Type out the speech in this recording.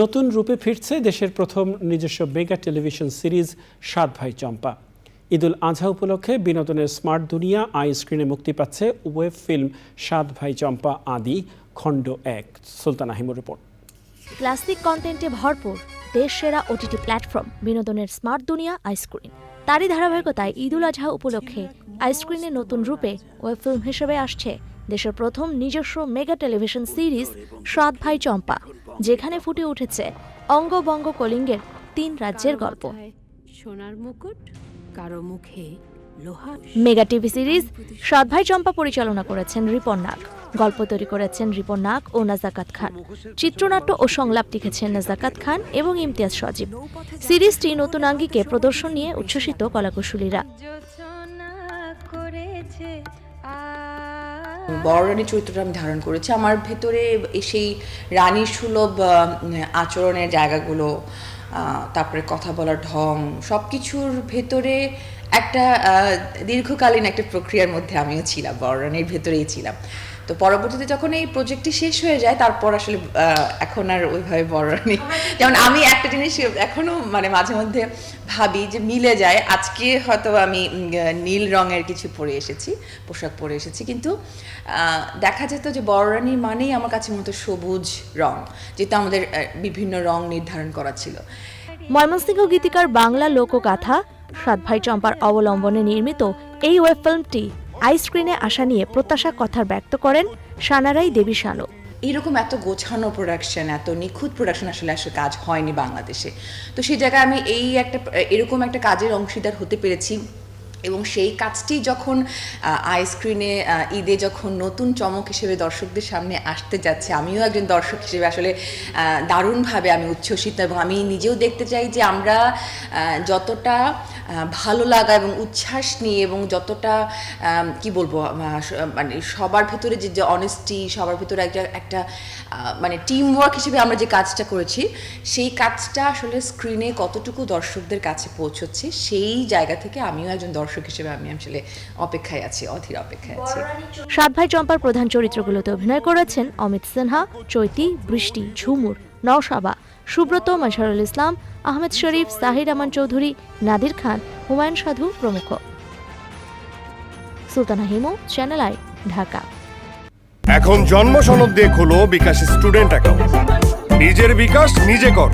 নতুন রূপে ফিরছে দেশের প্রথম নিজস্ব মেগা টেলিভিশন সিরিজ সাত ভাই চম্পা। ঈদুল আজহা উপলক্ষে বিনোদনের স্মার্ট দুনিয়া আই স্ক্রিনে মুক্তি পাচ্ছে ওয়েব ফিল্ম সাত ভাই চম্পা আদি খণ্ড ১। সুলতানা হিমুর রিপোর্ট। ক্লাসিক কন্টেন্টে ভরপুর দেশ সেরা ওটিটি প্ল্যাটফর্ম বিনোদনের স্মার্ট দুনিয়া আই স্ক্রিন। তারই ধারাবাহিকতায় ঈদুল আজহা উপলক্ষে আই স্ক্রিনে নতুন রূপে ওয়েব ফিল্ম হিসেবে আসছে দেশের প্রথম নিজস্ব মেগা টেলিভিশন সিরিজ সাত ভাই চম্পা, যেখানে ফুটে উঠেছে অঙ্গবঙ্গ কলিঙ্গের ৩ রাজ্যের গল্প। সোনার মুকুট কারো মুখে লোহা। মেগা টিভি সিরিজ সাত ভাই চম্পা পরিচালনা করেছেন রিপন নাগ, গল্প তৈরি করেছেন রিপন নাগ ও নাজাকাত খান, চিত্রনাট্য ও সংলাপ লিখেছেন নাজাকাত খান এবং ইমতিয়াজ সজীব। সিরিজটি নতুন আঙ্গিকে প্রদর্শন নিয়ে উচ্ছ্বসিত কলাকুশলীরা। বড় রানী চরিত্রটা আমি ধারণ করেছি। আমার ভেতরে সেই রানীর সুলভ আচরণের জায়গাগুলো, তারপরে কথা বলার ঢং, সব কিছুর ভেতরে একটা দীর্ঘকালীন একটা প্রক্রিয়ার মধ্যে আমিও ছিলাম, বড় রানীর ভেতরেই ছিলাম। তো পরবর্তীতে যখন এই প্রজেক্টটি শেষ হয়ে যায়, তারপর আসলে এখন আর ওইভাবে বড় রানী, যেমন আমি একটা জিনিস এখনো মাঝে মধ্যে ভাবি যে মিলে যায়। আজকে হয়তো আমি নীল রঙের কিছু পোশাক পরে এসেছি, কিন্তু দেখা যেত যে বড় রানী মানেই আমার কাছে মতো সবুজ রং, যেটা আমাদের বিভিন্ন রং নির্ধারণ করা ছিল। ময়মনসিংহ গীতিকার বাংলা লোকগাথা সাত ভাই চম্পার অবলম্বনে নির্মিত এই ওয়েব ফিল্মটি আই স্ক্রিনে আসা নিয়ে প্রত্যাশা কথা ব্যক্ত করেন সানারাই দেবী শানু। এইরকম এত গোছানো প্রোডাকশন, এত নিখুঁত প্রোডাকশন আসলে কাজ হয়নি বাংলাদেশে। তো সেই জায়গায় আমি এরকম একটা কাজের অংশীদার হতে পেরেছি, এবং সেই কাজটি যখন আই স্ক্রিনে ঈদে যখন নতুন চমক হিসেবে দর্শকদের সামনে আসতে যাচ্ছে, আমিও একজন দর্শক হিসেবে আসলে দারুণভাবে আমি উচ্ছ্বসিত, এবং আমি নিজেও দেখতে চাই যে আমরা যতটা ভালো লাগা এবং উচ্ছ্বাস নিয়ে, এবং যতটা কি বলবো, সবার ভেতরে যে অনেস্টি, সবার ভেতরে একটা টিম ওয়ার্ক হিসেবে আমরা যে কাজটা করেছি, সেই কাজটা আসলে স্ক্রিনে কতটুকু দর্শকদের কাছে পৌঁছচ্ছে, সেই জায়গা থেকে আমিও একজন দর্শক হিসেবে আমি আসলে অপেক্ষায় আছি, অধীর অপেক্ষায় আছি। সাত ভাই চম্পার প্রধান চরিত্রগুলোতে অভিনয় করেছেন অমিত সিনহা, চৈতি, বৃষ্টি, ঝুমুর, নওশাবা, সুব্রত, মাজহারুল ইসলাম, আহমেদ শরীফ, সাহির আমান চৌধুরী, নাদির খান, হুমায়ুন সাধু প্রমুখ। Sultana Himu, channel I, Dhaka. এখন জন্ম সনদ দিয়ে খোলো বিকাশ স্টুডেন্ট অ্যাকাউন্ট। নিজের বিকাশ নিজে কর।